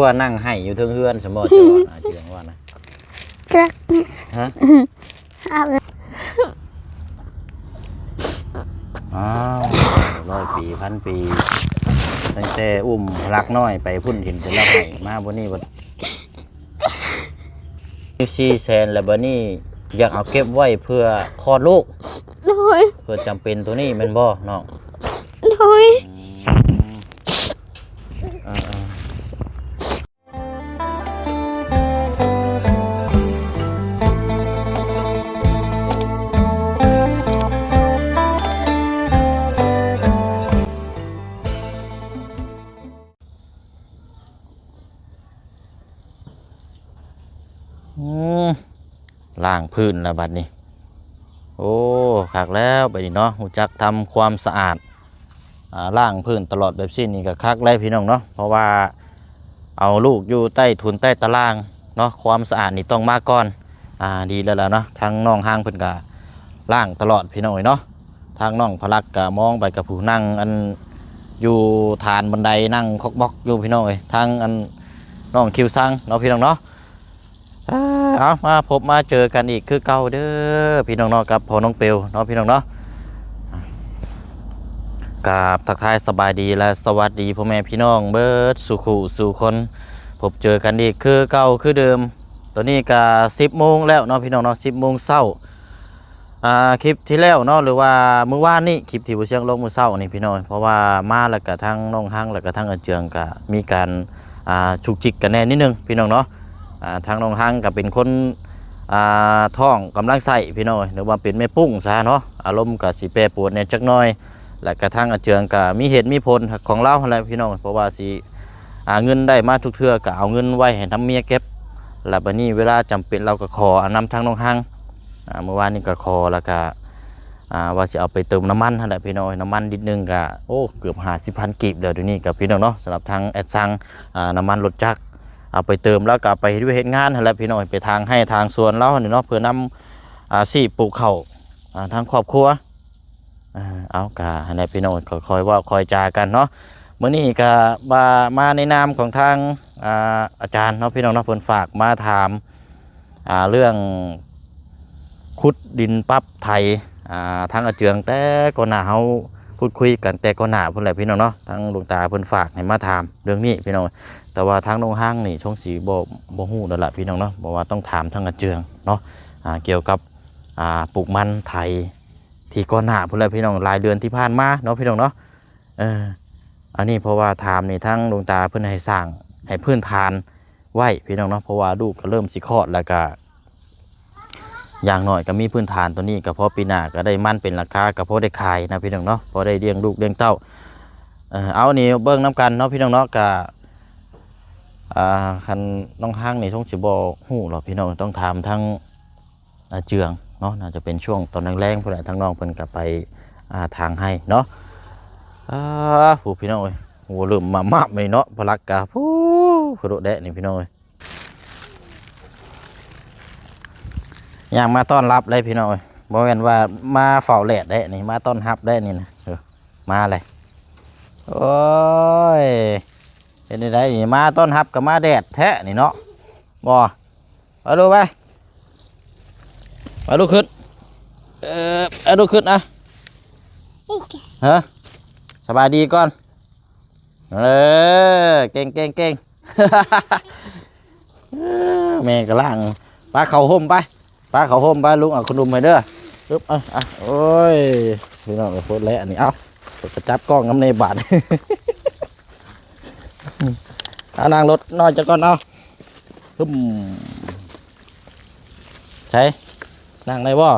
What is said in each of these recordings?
ว่านั่งให้อยู่เทิงเฮือนสมมติจะว่าเจียงว่านะจักฮะเอาเลยอ้าว100 ปี1,000 ปีตั้งแต่อุ้มรักน้อยไปพุ่นหินจะรับให้มาบนนี้บ่400,000แล้วบัดนี้อยากเอาเก็บไว้เพื่อคลอดลูกโดยเพื่อจำเป็นตัวนี้แม่นบ่น้องโดยเออล้างพื้นแล้วบัดนี้โอ้คักแล้วบัดนี้เนาะรู้จักทำความสะอาดล้างพื้นตลอดแบบนี้ก็คักแล้วพี่น้องเนาะเพราะว่าเอาลูกอยู่ใต้ทุนใต้ตารางเนาะความสะอาดนี่ต้องมาก่อนดีแล้วล่ะเนาะทางน้องห้างเพิ่นก็ล้างตลอดพี่น้องเนาะทางน้องพลักก็มองไปกับผู้นั่งอันอยู่ฐานบันไดนั่งคอกบล็อกอยู่พี่น้องทางอันน้องคิวซังเนาะพี่น้องเนาะเอามาพบมาเจอกันอีกคือเก่าเด้อพี่น้องเนาะกับพ่อน้องเปียวเนาะพี่น้องเนาะกับทักทายสบายดีและสวัสดีพ่อแม่พี่น้องเบิร์ดสุขุสู่คนพบเจอกันอีกคือเก่าคือเดิมตอนนี้ก็10 โมงแล้วเนาะพี่น้องเนาะ10 โมงเช้าคลิปที่แล้วเนาะหรือว่ามื้อวานนี้คลิปที่ผู้เชียงลงมื้อเช้านี่พี่น้องเพราะว่ามาแล้วก็ทั้งน้องห้างแล้วก็ทั้งอาเจืองก็มีการฉุกจิกกันแน่นิดนึงพี่น้องเนาะทางน้องห้างก็เป็นคนท้องกำลังใส่พี่น้องหรือว่าเป็นแม่ปุ้งซะเนาะอารมณ์ก็สิแปรปรวนเนี่ยจักหน่อยและกระทั่งอาเจืองก็มีเหตุมีผลของเราอะไรพี่น้องเพราะว่าสิเงินได้มาทุกเทื่อก็เอาเงินไว้ให้ทำเมียเก็บแล้วบัดนี้เวลาจำเป็นเราก็ขอนำทางน้องห้างเมื่อวานนี้ก็ขอแล้วก็ว่าจะเอาไปเติมน้ำมันอะไรพี่น้องน้ำมันนิดนึงก็โอ้เกือบ50,000 กีบเดี๋ยวนี้กับพี่น้องเนาะสำหรับทางแอดซังน้ำมันรถจักรเอาไปเติมแล้วก็ไปด้วยเหตุงานอะไรพี่น้องไปทางให้ทางสวนเราเนาะเพื่อนำสีปลูกข้าวทางครอบครัวเอากะให้พี่น้องคอยว่าคอยจากันเนาะเมื่อนี้ก็มาในนามของทางอาจารย์เนาะพี่น้องเนาะเพิ่นฝากมาถามเรื่องขุดดินปั๊บไทยทางอาเจืองแต่ก่อนหน้าเฮาพูดคุยกันแต่ก่อนหน้าเพิ่นแหละพี่น้องเนาะทางหลวงตาเพิ่นฝากให้มาถามเรื่องนี้พี่น้องแต่ว่าทางน้องห้างนี่ช่องสีบ่ฮู้นั่นแหละพี่น้องเนาะบอกว่าต้องถามทางอาเจืองเนาะเกี่ยวกับปลูกมันไทยที่ก่อนหน้าเพิ่นแหละพี่น้องรายเดือนที่ผ่านมาเนาะพี่น้องเนาะอันนี้เพราะว่าถามนี่ทางหลวงตาเพิ่นให้สร้างให้พื้นฐานไว้พี่น้องเนาะเพราะว่าลูกก็เริ่มสิคลอดแล้วก็อย่างหน่อยก็มีพื้นฐานตัวนี้ก็พอปีหน้าก็ได้มั่นเป็นราคาก็พอได้ขายนะพี่น้องเนาะพอได้เลี้ยงลูกเลี้ยงเต้าเอานี่เบิ้งน้ำกันเนาะพี่น้องเนาะก็คันน้องห้างนี่ช่วงสิบ่ฮู้หรอกพี่น้องต้องถามทั้งเจืองเนาะน่าจะเป็นช่วงตอนแรงๆพุ่นแหละทั้งน้องเพิ่นก็ไปทางให้เนาะผู้พี่น้องเอ้ยโหเริ่มมาเลยเนาะพลักกะผู้กระโดดแดะนี่พี่น้องเอ้ยอย่างมาต้อนรับเลยพี่น้องบอกกันว่ามาเฝ้าแหลดได้นี่มาต้อนรับได้นี่นะมาเลยโอ้ยเห็นได้นี่มาต้อนรับกับมาแดดแท้นี่เนาะบ่มาดูไปมาดูขึ้นมาดูขึ้นนะฮะสบายดีก่อนเก่งแม่กระล่างปลาเข่าห่มไปปลาเขาห่มไปลุงเอาขนมไปเด้อปึ๊บโอ้ยพี่น้องโคตรแล้วนี่เอาจะจับกล้องน้ำในบาทเอานั่งรถน้อยจะก่อนเอาปึ๊บใช่นั่งได้บ่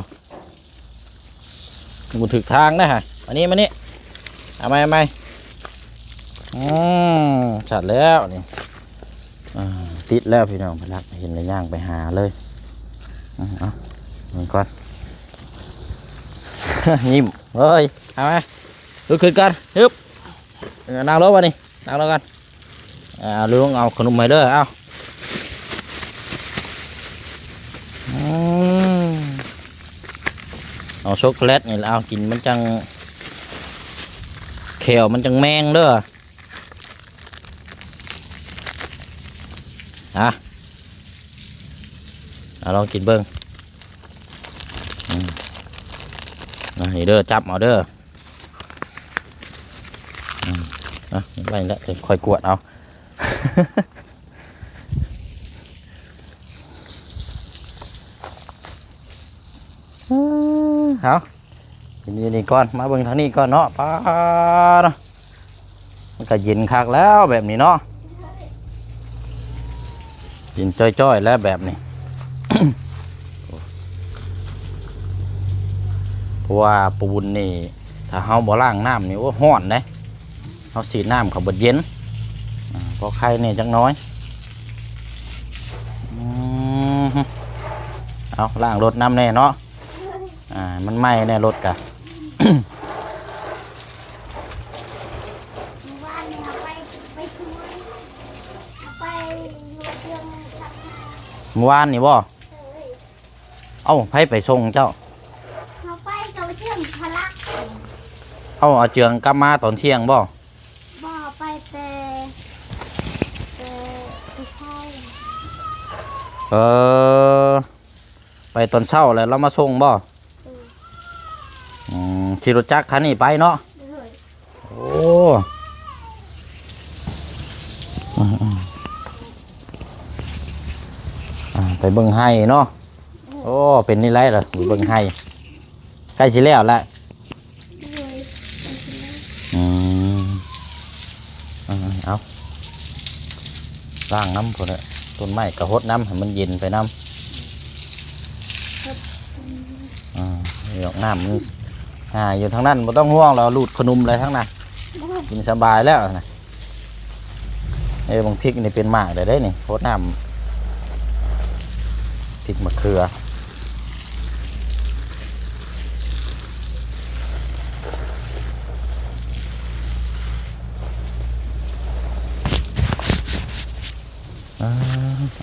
กูถึกทางนะฮะมานี่เอาไหมชัดแล้วนี่ติดแล้วพี่น้องพลักเห็นในย่างไปหาเลยเอานี่ก่อน ยิ้มเฮ้ยเอาไหมลุกขึ้นกันฮึบนั่งรถวะนี่นั่งรถกันลุงเอาขนมมาเด้อเอาเอาช็อกโกแลตนี่เอากินมันจังเขียวมันจังแมงเด้อ ลองกินเบิ้งนี่เด้อจับเอาเด้อไว้แล้วจะค่อยกวดเอา เอากินนี่ก่อนมาเบิ่งทางนี้ก่อนเนาะป้าเนาะมันก็เย็นคักแล้วแบบนี้เนาะกินจ้อยๆแล้วแบบนี้ เพราะว่าปูนนี่ถ้าเฮาบ่ล้างน้ำนี่โอ้ร้อนเด้เฮาสีน้ำเขาบ่เย็นพอไข่นี่จักน้อยเอาล้างรถน้ำแน่เนาะมันไหม้แน่รถกะ เมื่อวานนี่บ่เอ้าไผไปส่งเจ้าเขาไปเจ้าเชื่อมพลัก เอาเจืองกลับมาตอนเที่ยงบ่บ่ไปแต่ผู้ชายไปตอนเช้าแล้วเรามาส่งบ่ขี่รถจักรคันนี้ไปเนาะโอ้ไปเบิ่งไห้เนาะโอ้เป็นนี่ไรล่ะเบิ่งไห้ใกล้สิแล้วแหละเอาล้างน้ำพอแล้วต้นไม้กระหดน้ำให้มันเย็นไปน้ำดอกน้ำมันอยู่ทางนั้นไม่ต้องห่วงเราลูดขนุมอะไรทั้งนั้นกินสบายแล้วนะบางพริกนี่เป็นหมากได้นี่หดน้ำพริกมะเขือ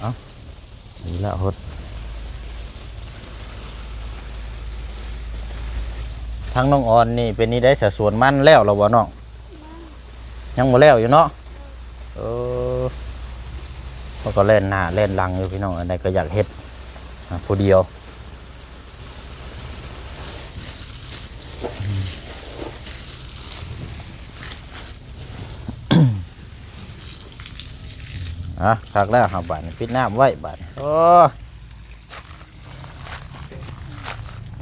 เอาดีแล้วหดทั้งน้องออนนี่เป็นนี่ได้สัดส่วนมันแล้วเราบ่น้องยังบ่แล้วอยู่เนาะเขาก็เล่นหน้าเล่นหลังอยู่พี่น้องอันใดก็อยากเฮ็ดผู้เดียวคักแล้วบาดนี้ปิดน้ำไว้บาดโอ้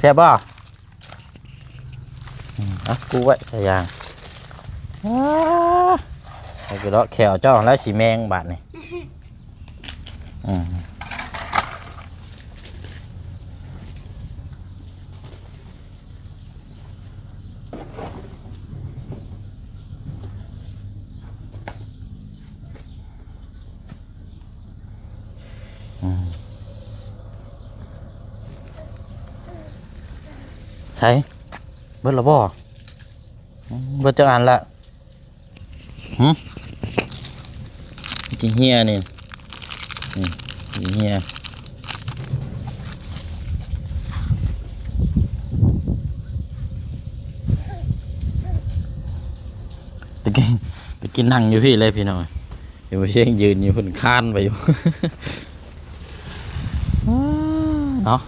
แซ่บบ่กูไว้ใส่ยางไอ้กระดอกแขวเจ้าแล้วสีแมงบาดนี่ใช่เบิดละบ่เบิดจะอ่านละจริงเฮียนี่เฮียตะกี้นั่งอยู่พี่เลยพี่น้อยเดี๋ยวเชียงยืนอยู่เพิ่นคานไปอยู่เนาะ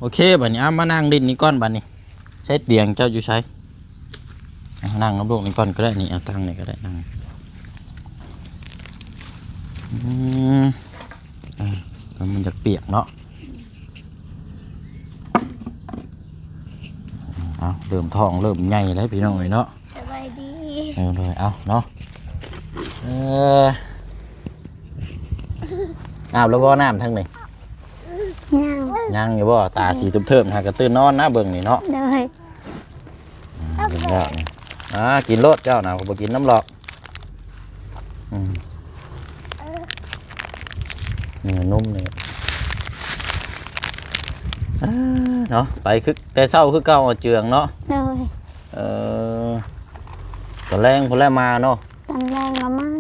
โอเคบัดนี้มานั่งดินนี่ก้อนบัดนี้ใช้เตียงเจ้าอยู่ใช้นั่งน้ำลูกนี่ก้อนก็ได้นี่เอาตั้งนี่ก็ได้นั่งมันจะเปียกเนาะเริ่มท้องเริ่มใหญ่แล้วพี่น้องเนาะสบายดีเลยเอาเนาะแล้วก็น้ำทั้งนี้ยังอยู่บ่ตาสีตุ้มเทิมหากระตื้นนอนนะเบิ่งนี่เนาะเลยกินแล้วนี่กินรสเจ้านะผมกินน้ำหลอกนี่นุ่มนี่เนาะไปคือแต่เศร้าคือเก่าเจืองเนาะเลยตอนแรงพอแล้วมาเนาะตอนแรงละมั่ง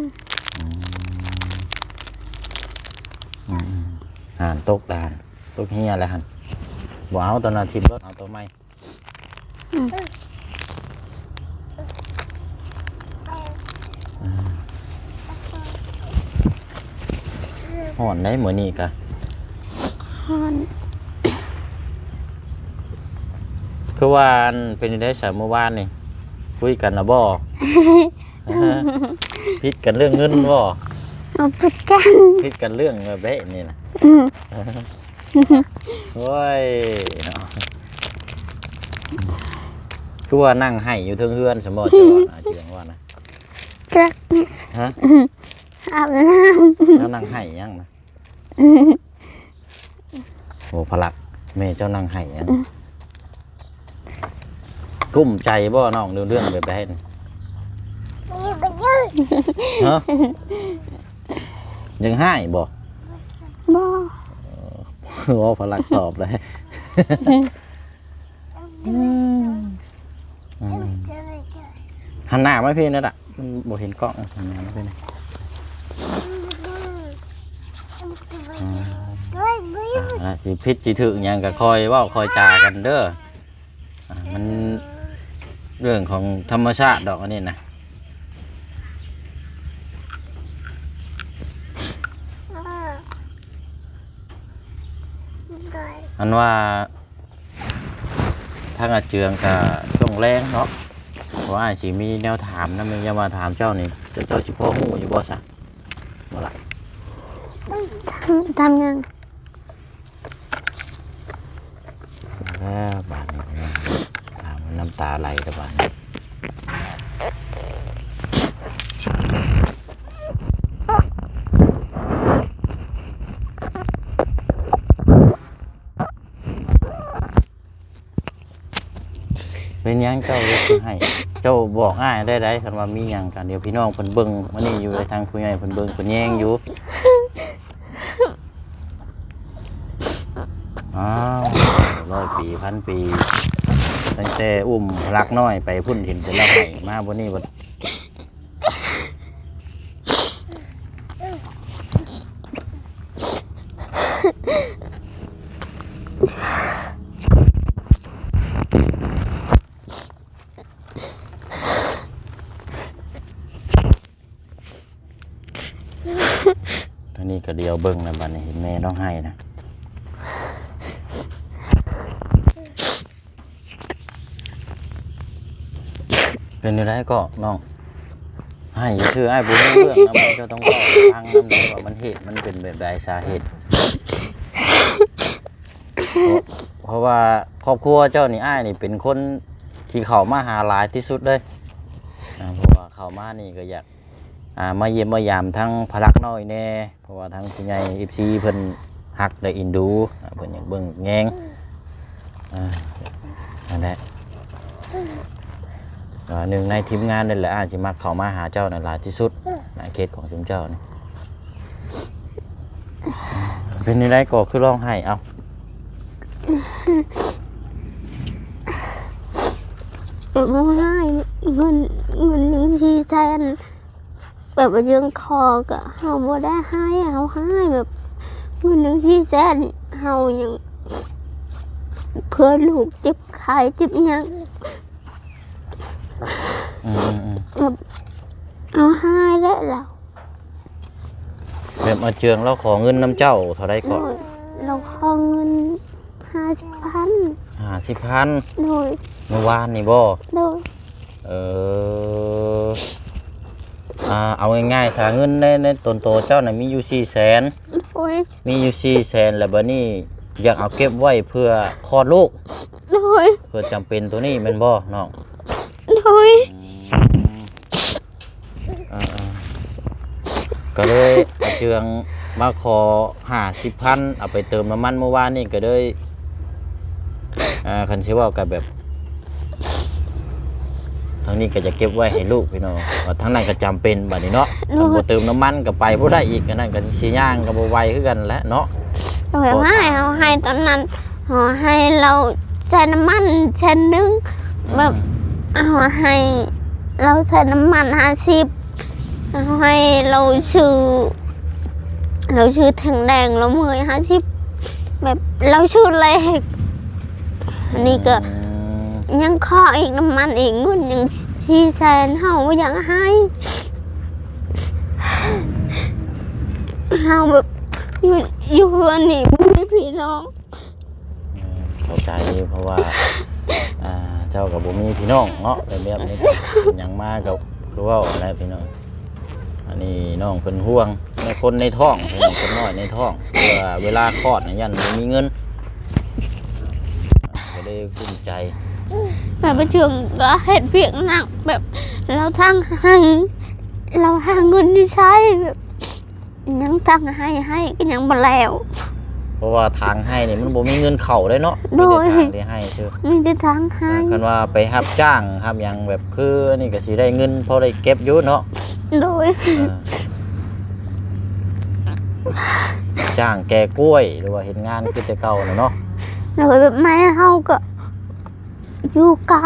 ห่านตกด่านตกเฮียแล้วหันบ่เอาตอนนั้นทิมรถเอาตัวใหม่ห่อนได้เหมือนนี่กะ ฮ้อน คือว่าอันเป็นได้สามเมื่อวานนี่คุยกันนะบ่ พิดกันเรื่องเงินบ่ เอาไปกัน พิดกันเรื่องแบบนี้นะโอ้ยเนาะคือว่านั่งให้อยู่เทิงเฮือนสมบ่จะว่าเจียงว่านะ จัก ฮะ อาบน้ เจ้านั่งให้ยังนะโอ้พลักแม่เจ้านั่งให้ยังกุ้มใจบ่น้องเรื่องแบบได้นี่ฮะยังให้บ่ ำบ่ ว่าพลักตอบเลยหันหน้าไหมพี่นั่นอ่ะมันบ่เห็นกล้องหันหน้าไหมพี่นี่สิพิษสิถึงยังก็คอยเว่าคอยจากันเด้อมันเรื่องของธรรมชาติดอกอันนี้นะอันว่าทางอาเจืองกับช่วงแรงเนาะเพราะว่าสิมีแนวถามนะมึงอย่ามาถามเจ้านี่เจ้าสิพ่อหูอยู่บ่ซะบ่ล่ะ ทำยัง แล้วบาดนี้ถามน้ำตาไหลแต่บาดนี้เป็นยังเจ้าเรียกให้เจ้าบอกง่ายได้คันว่ามีหยังกันเดี๋ยวพี่น้องเพิ่นเบิ่งมื้อนี้อยู่ในทางผู้ใหญ่เพิ่นเบิ่งเพิ่นแย่งอยู่อ้าว100 ปี1,000 ปีตั้งแต่อุ้มรักน้อยไปพุ่นเห็นแต่เราให้มาบ่นี้บ่ตอนนี้ก็เดียวเบิ่งนะบัดนี้เห็นแม่ร้องไห้นะเป็นอยู่ได้ก็น้องให้ชื่อไอ้บุญเรื่องนะมันจะต้องบอกทางน้ำเลยว่ามันเหตุมันเป็นแบบใดสาเหตุเพราะว่าครอบครัวเจ้านี่อ้ายนี่เป็นคนที่เข้ามาหาหลายที่สุดเลยเพราะว่าเข้ามานี่ก็อยากมาเยี่ยมมายามทั้งพลักน้อยแน่เพราะว่าทั้งผู้ใหญ่FCเพิ่นฮักได้อินดูเพิ่นอยากเบิ่งแยงนั่นแหละหนึ่งในทีมงานนั่นแหละอาจจะมาเข้ามาหาเจ้าในหลายที่สุดในเขตของชุมเจ้านี่เป็นยังไงก็คือร้องไห้เอา แบบว่าให้เงิน1-400,000แบบว่ายืงคอกะเฮาบ่ได้ให้เอาให้แบบเงิน1-400,000เฮายังเพื่อลูกเจ็บไข้เจ็บหยังแบบเอาให้ได้แล้ว แบบมาเจืองแล้วขอเงินน้ำเจ้าเท่าไรก่อน เราขอเงิน50,000 50,000 โดย เมื่อวานนี่บ่ โดย เอาง่ายๆถ้าเงินในตนโตเจ้าน่ะมีอยู่400,000 โอ้ย มีอยู่400,000แล้วบัดนี้อยากเอาเก็บไว้เพื่อคลอดลูก โดย เพื่อจำเป็นตัวนี้แม่นบ่น้อง โดย ก็เลยอาเจืองมาขอ50,000เอาไปเติมน้ำมันเมื่อวานนี่ก็เลยคันสิเว้ากับแบบทางนี้ก็จะเก็บไว้ให้ลูกพี่น้องทางนั้นก็จำเป็นบัดนี้เนาะบ่เติมน้ำมันก็ไปบ่ได้อีกอันนั้นก็สิย่างก็บ่ไหวคือกันแหละเนาะ โดยไม่เอาให้ตอนนั้นเอาให้เราใช้น้ำมันเช่นนึงแบบเอาให้เราใช้น้ำมัน50เอาให้เราซื้อ เราชื่อแทงแดงเรา10แบบเราชื่อเลขอันนี้ก็ยังขออีกน้ำมันอีกเงินยัง400,000เฮาบ่อยากให้เฮาแบบอยู่เพื่อนนี่บ่มีพี่น้อง เข้าใจเพราะว่าเจ้ากับบ่มีพี่น้องเนาะแบบนี้หยังมากับคือว่าอะไรพี่น้องอันนี้น้องเพิ่นห่วงในคนในท้องพี่น้องคนน้อยในท้องเพื่อเวลาคลอดยันบ่มีเงินก็ได้ภูมิใจแบบไปถึงก็เฮ็ดเวียกหนักแบบเราทั้งให้เราหาเงินที่ใช้แบบยังตั้งให้ก็ยังบ่แล้ว เพราะว่าทางให้นี่มันบ่มีเงินเข้าได้เนาะมีแต่ทางที่ให้ซื่อ มีแต่ทางให้ คันว่าไปรับจ้างครับหยังแบบคืออันนี้ก็สิได้เงินพอได้เก็บอยู่เนาะ โดย จ้างแกกล้วยหรือว่าเฮ็ดงานคือแต่เก่าน่ะเนาะ โดยแบบแม่เฮาก็อยู่ไกล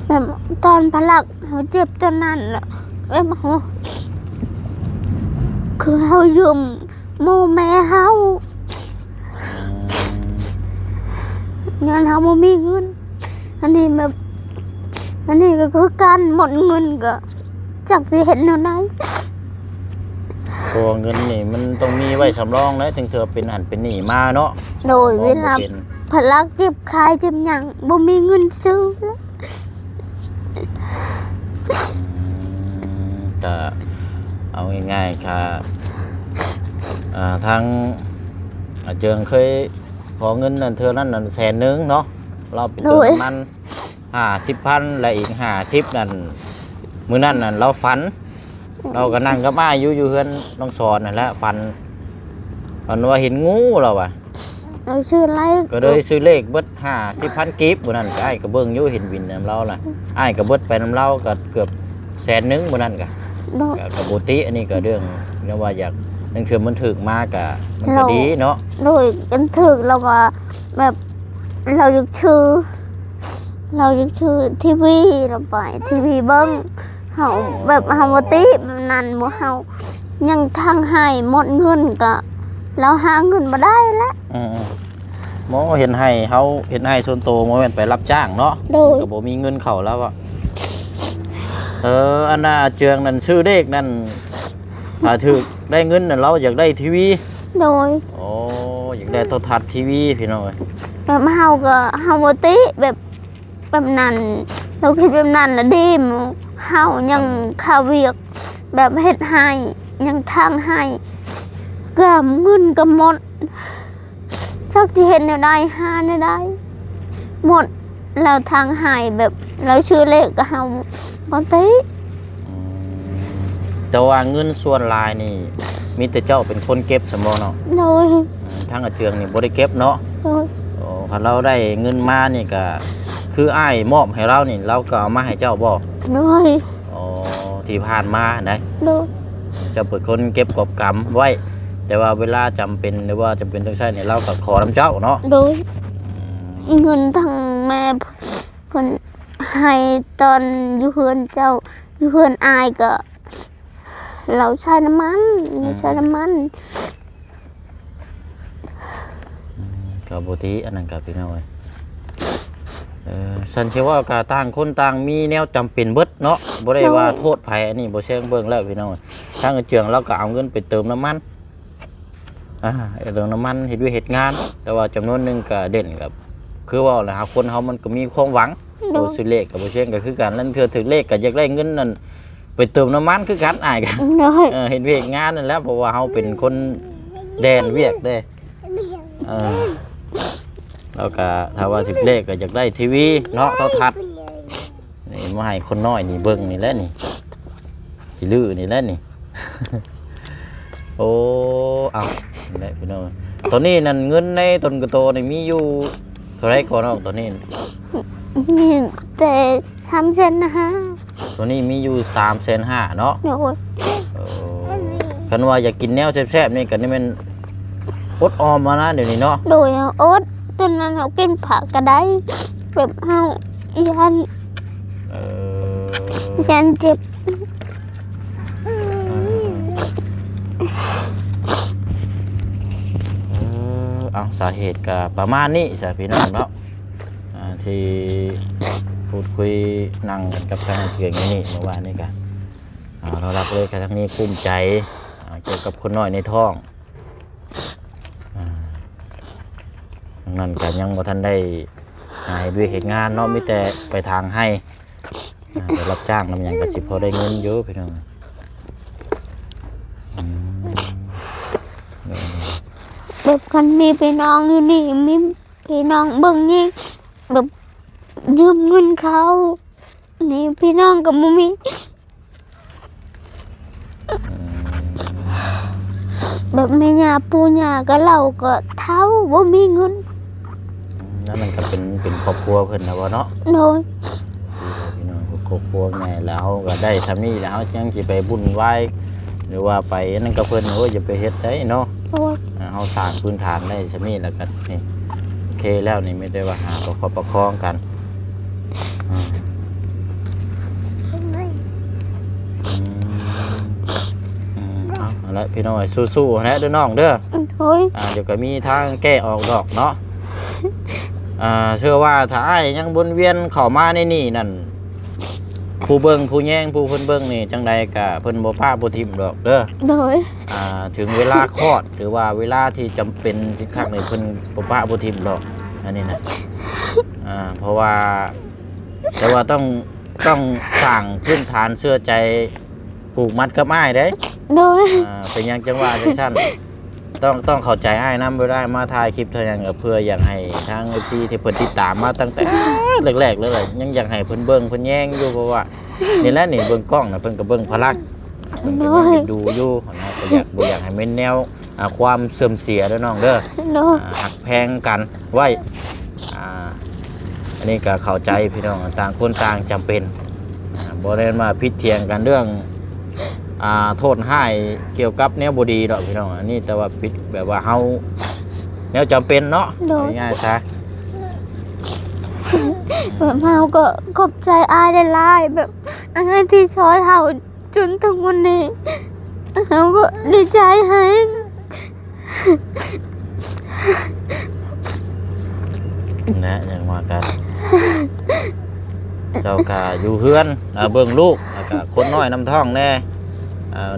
แบบตอนพลักเขาเจ็บตอนนั้นแหละแบบเขาคือเขายืมโมแม่เขาเงินเขาบ่มีเงินอันนี้แบบอันนี้ก็คือการหมดเงินก็จักสิเห็นแนวไหน ตัวเงินนี่มันต้องมีไว้สำรองนะถึงเธอเป็นหันเป็นหนี้มาเนาะ โดยเวลาพลักเจ็บคายเจ็บหยังบ่มีเงินซื้อแล้ว ก็เอาง่ายๆค่ะทางเจิงเคยขอเงินนั่นเธอนั่น100,000เนาะเราไปเติมน้ำมัน50,000และอีก50นั่นมื้อนั้นนั่นเราฝันเราก็นั่งกับอ้ายอยู่เฮือนน้องสอนนั่นแหละฝันว่าเห็นงูเราว่ะ เราชื่ออะไร ก็เลยซื้อเลขเบิด50,000กีบมื้อนั้นก็อ้ายก็เบิ่งอยู่เห็นวินนำเราล่ะอ้ายก็เบิดไปนำเราก็เกือบ100,000มื้อนั้นก็ก็บ่ติอันนี้ก็เรื่องว่าอยากนั่นคือมันถึกมากก็มันก็ดีเนาะ โดยกันถึกเราว่าแบบเราอยากชื่อทีวีเราไปทีวีเบิ้งเฮาแบบเฮาบ่ติแบบนั้นบ่เฮายังทางให้หมดเงินก็เราหาเงินบ่ได้แล้ว หมอเห็นให้เฮาเห็นให้ส่วนโตบ่แม่นไปรับจ้างเนาะ โดย ก็บ่มีเงินเข้าแล้วอ่ะอันน่ะเจืองนั่นซื้อเลขนั่นถ้าถึกได้เงินนั่นเราอยากได้ทีวี โดย โอ้อยากได้โทรทัศน์ทีวีพี่น้องเอ้ย แบบเฮาบ่ติแบบนั้นเราคิดแบบนั้นละดีมเฮายังค่าเวียกแบบเฮ็ดให้ยังทางให้ก็เงินก็หมดจักสิเฮ็ดแนวใดหาแนวใดหมดแล้วทางให้แบบเราชื่อเลขก็เฮาบ่ติ แต่ว่าเงินส่วนหลายนี่มีแต่เจ้าเป็นคนเก็บสมบ่เนาะ โดย ทางอาเจืองนี่บ่ได้เก็บเนาะ โดย โอ้คันเราได้เงินมานี่ก็คืออ้ายมอบให้เรานี่เราก็เอามาให้เจ้าบ่ โดย อ๋อที่ผ่านมาได้ โดย เจะเป็นคนเก็บกอบกำไว้ แต่ว่าเวลาจำเป็นหรือว่าจำเป็นต้องใช้เนี่ยเราก็ขอน้ำเจ้าเนาะ โดยเงินทางแม่เพิ่นให้ตอนอยู่เฮือนเจ้าอยู่เฮือนอายก็เราใช้น้ำมันก็บ่ติอันนั้นก็พี่น้อยฉันเชื่อว่าก็ต่างคนต่างมีแนวจำเป็นเบิดเนาะบ่ได้ว่าโทษไผอันนี้บ่เชิงเบิ่งแล้วพี่น้อยทางอาเจืองเราก็เอาเงินไปเติมน้ำมันเติมน้ำมันเฮ็ดด้วยเฮ็ดงาน แต่ว่าจำนวนหนึงก็เด่นกับคือว่าแหละครับคนเฮามันก็มีความหวังโดยซื้อเลขก็บ่เชิงก็คือกันนั่นคือถึงเลขก็อยากได้เงินนั่นไปเติมน้ำมันคือกันอ้ายกัน โดย เฮ็ดเวียกงานนั่นแหละเพราะว่าเฮาเป็นคนแดนเวียกเด้แล้วก็ถ้าว่าถึงเลขก็อยากได้ทีวีเนาะโทรทัศน์นี่มาให้คนน้อยนี่เบิ่งนี่แหละนี่สิลื้อนี่แหละนี่ โอ้เอาได้พี่น้องตอนนี้นั่นเงินในต้นกระโตนี่มีอยู่เท่าไรก่อนเนาะตอนนี้ มีแต่3เซนนะฮะ ตัวนี้มีอยู่3,500,000เนาะ โดย คันว่าอยากกินแนวแซ่บๆนี่ก็นี่มันอดออมมานะเดี๋ยวนี้เนาะ โดยโอ๊ตตอนนั้นเขากินผักก็ได้แบบเฮายัน เออ แกนเจ็บ เอาสาเหตุก็ประมาณนี้สาพี่น้องเนาะที่พูดคุยนั่งกันกับทางเกียงนี่เมื่อวานนี้กันเรารับเลยกับทั้งนี้ภูมิใจเกี่ยวกับคนน้อยในท้องดังนั้นก็ยังบ่ทันได้ด้วยเหตุงานเนาะมีแต่ไปทางให้ไปรับจ้างนำอย่างกระสิพอได้เงินเยอะพี่น้องแบบคันมีพี่น้องอยู่นี่มีพี่น้องเบิ่งนี่แบบยืมเงินเขานี่พี่น้องกับมุมีแบบแม่ย่าปู่ย่าก็เราก็เท่าบ่มีเงิน นั่นมันก็เป็นครอบครัวเพิ่นนะว่าเนาะ โดย พี่น้องครอบครัวไงแล้วก็ได้ทำนี่แล้วยังสิไปบุญไหว้หรือว่าไปนั่นก็เพิ่นโอ้ยอย่าไปเฮ็ดได้เนาะ โดย เฮาสร้างพื้นฐานได้ทำนี่แล้วก็นี่โอเคแล้วนี่ไม่ได้ว่าหาประคองกันเอาละพี่น้อยสู้ๆนะเด้อน้องเด้อ โดย เดี๋ยวก็มีทางแก้ออกดอกเนาะเชื่อว่าถ้าอ้ายยังวนเวียนเข้ามาในนี่นั่นผู้เบิ่งผู้แย่งผู้เพิ่นเบิ่งนี่จังใดก็เพิ่นบ่พาบ่ทิ่มดอกเด้อ โดย ถึงเวลาคลอดหรือว่าเวลาที่จำเป็นที่ครั้งหนึ่งเพิ่นบ่พาบ่ทิ่มดอกอันนี้นะเพราะว่าแต่ว่าต้องสร้างพื้นฐานเชื่อใจปลูกมัดกับอ้ายเด้ โดย เป็นหยังจังว่าจังซั่นต้องเข้าใจอ้ายนำบ่ได้มาถ่ายคลิปเท่านั้นก็เพื่ออยากให้ทางที่เพิ่นติดตามมาตั้งแต่แรกๆเลยยังอยากให้เพิ่นเบิ่งเพิ่นแย่งอยู่เพราะว่านี่แหละนี่เบิ่งกล้องน่ะเพิ่นก็เบิ่งพลักเพิ่นก็ยังดูอยู่นะก็อยากให้เป็นแนวความเสื่อมเสียเด้อน้องเด้อ โดย หักแพงกันไว้อันนี้ก็เข้าใจพี่น้องต่างคนต่างจำเป็นบ่ได้มาพิดเถียงกันเรื่องโทษให้เกี่ยวกับแนวบ่ดีดอกพี่น้องอันนี้แต่ว่าพิดแบบว่าเฮาแนวจำเป็นเนาะง่ายๆซะ แบบเฮาก็ขอบใจอายหลายๆแบบอายที่ช่วยเฮาจนถึงวันนี้เฮาก็ดีใจให้ นะอย่างว่ากันเจ้าก็อยู่เฮือนเบิ่งลูกแล้วก็คนน้อยน้ำท้องแน่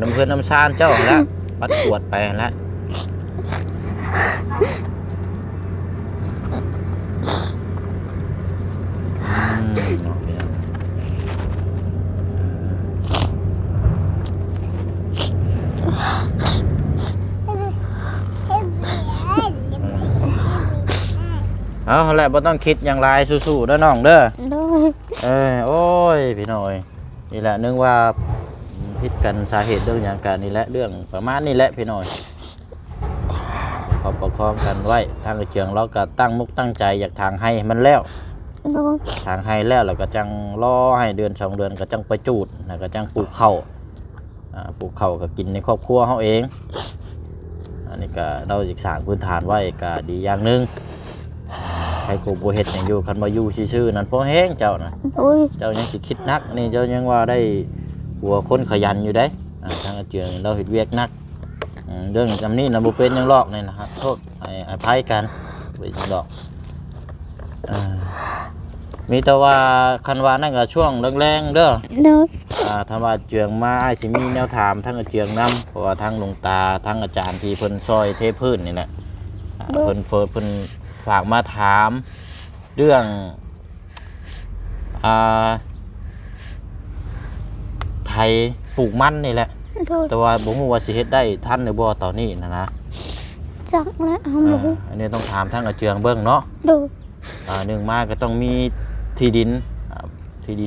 น้ำเพื่อนน้ำชานเจ้าแล้วปัดปวดไปแล้วเอาแหละบ่ต้องคิดอย่างไรสู้ๆเด้อน้องเด้อ โดย โอ้ยพี่น้อยนี่แหละนึกว่าพิดกันสาเหตุเรื่องอย่างการนี่แหละเรื่องประมาณนี้แหละพี่น้อยขอประคองกันไว้ทางเจียงเราก็ตั้งมุกตั้งใจอยากทางให้มันแล้ว โดย ทางให้แล้วเราก็จังรอให้เดือน2 เดือนก็จังไปจูดแล้วก็จังปลูกข้าวปลูกข้าวก็กินในครอบครัวเขาเองอันนี้ก็เราอีกสร้างพื้นฐานไว้ก็ดีอย่างหนึงใครกูบ่เฮ็ดหยังอยู่คันบ่อยู่ซื่อๆนั่นพอแห้งเจ้านะ โดย เจ้ายังสิคิดนักนี่เจ้ายังว่าได้หัวคนขยันอยู่ได้ทางอาเจียงเราเฮ็ดเวียกนักเรื่องจำนี้นะบ่เป็นหยังหรอกนี่นะครับโทษให้อภัยกันบ่เป็นหยังดอกมีแต่ว่าคันว่านั่นก็ช่วงแรงๆเด้อ โดย ถ้าว่าเจียงมาอ้ายสิมีแนวถามทั้งอาเจียงนํเพราะว่าทั้งหลวงตาทั้งอาจารย์ที่เพิ่นซอยเทพื้นนี่แหละเพิ่นฝากมาถามเรื่องไทยปลูกมันนี่แหละ โดย แต่ว่าบ่ฮู้ว่าสิเฮ็ดได้ทันหรือบ่ตอนนี้นะ จักและเฮาบ่ฮู้ อันนี้ต้องถามทางอาเจืองเบิ่งเนาะ โดย หนึ่งมาก็ต้องมีที่ดิ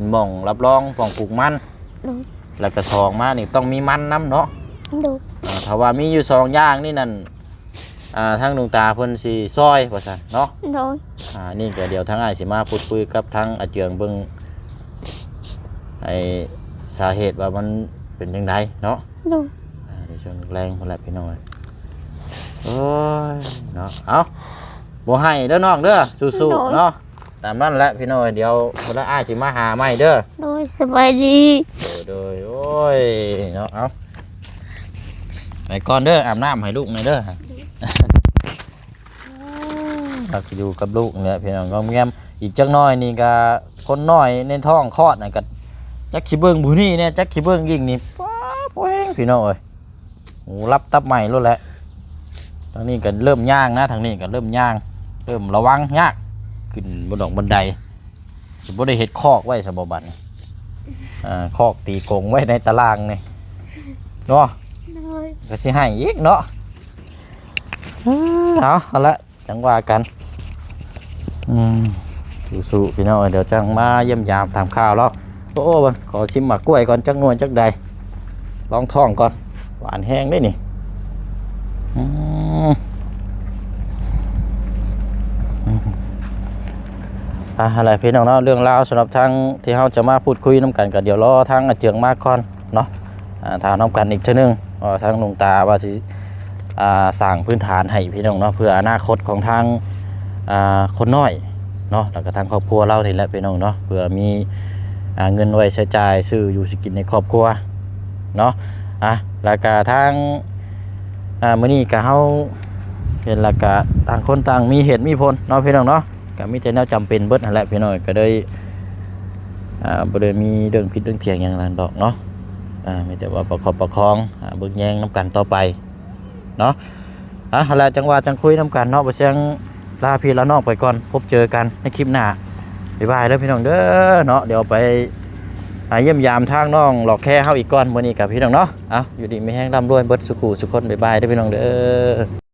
นหม่องรับรองป้องปลูกมัน โดย แล้วก็สองมานี่ต้องมีมันนํเนาะ โดย ถ้าว่ามีอยู่2อย่างนี่นั่นทางดวงตาเพิ่นสิซอยว่าซั่นเนาะ โดย นี่ก็เดี๋ยวทางอ้ายสิมาพูดคุยกับทางอาเจืองเบิ่งไอ้สาเหตุว่ามันเป็นจังไดเนาะ โดย ในช่วงแรงพอแล้วพี่น้อยโอ้ยเนาะเอาบ่ให้เด้อน้องเด้อสู้ๆเนาะ ตามนั้นแหละพี่น้อยเดี๋ยวเวลาอ้ายสิมาหาใหม่เด้อ โดยสบายดี โดยโอ้ยเนาะเอาไปก่อนเด้ออาบน้ำให้ลูกหน่อยเด้อเราจะอยู่กับลูกเนี่ยพี่น้องก็แง้มอีกจักหน้อยนี่ก็คนน้อยในท้องคลอดน่ะก็จักขี้เบิ่งผู้นี่เนี่ยจักขี้เบิ่งยิ่งนี่ป๊าบโอ้ยพี่น้องเอ้ยโหรับตับใหม่แล้วแหละทางนี้ก็เริ่มย่างนะทางนี้ก็เริ่มย่างเริ่มระวังยากขึ้นบนดอกบันไดสิบ่ได้เฮ็ดคอกไว้ซะบ่บัดนี้คอกตีกรงไว้ในตารางนี่เนาะ โดย ก็สิให้อีกเนาะเอาละจังว่ากันสู้ๆพี่น้องเดี๋ยวจังมาเยี่ยมยามถามข่าวแล้วโอ้บันขอชิมหมากกล้วยก่อนจักหน่วยจักใดลองท้องก่อนหวานแห้งได้นี่อะไรพี่น้องเนาะเรื่องราวสำหรับทางที่เราจะมาพูดคุยน้ำกันกันเดี๋ยวรอทางเจืองมากก่อนเนาะถามน้ำกันอีกเท่านึงทางลุงตาว่าสิสร้างพื้นฐานให้พี่น้องเนาะเพื่ออนาคตของทางคนน้อยเนาะแล้วก็ทางครอบครัวเรานี่แหละพี่น้องเนาะเพื่อมีเงินไว้ใช้จ่ายซื้ออยู่สิกินในครอบครัวเนาะแล้วก็ทางมื้อนี้ก็เฮาเห็นแล้วก็ต่างคนต่างมีเหตุมีผลเนาะพี่น้องเนาะก็มีแต่แนวจำเป็นเบิดนั่นแหละพี่น้องก็ได้บ่ได้มีเรื่องผิดเรื่องเถียงอย่างนั้นดอกเนาะมีแต่ว่าประคับประคองเบิ่งแยงน้ำกันต่อไปเนาะแล้วจังหวะจังคุยน้ำกันเนาะบ่เสียงลาพี่ลาน้องไปก่อนพบเจอกันในคลิปหน้าบ๊ายบายเด้อพี่น้องเด้อเนาะเดี๋ยวไปเยี่ยมยามทางน้องหลอกแค่เฮาอีกก่อนมื้อนี้กับพี่น้องเนาะอยู่ดีมีแห้งร่ำรวยเบิดสุขุสุขคนบ๊ายบายเด้อพี่น้องเด้อ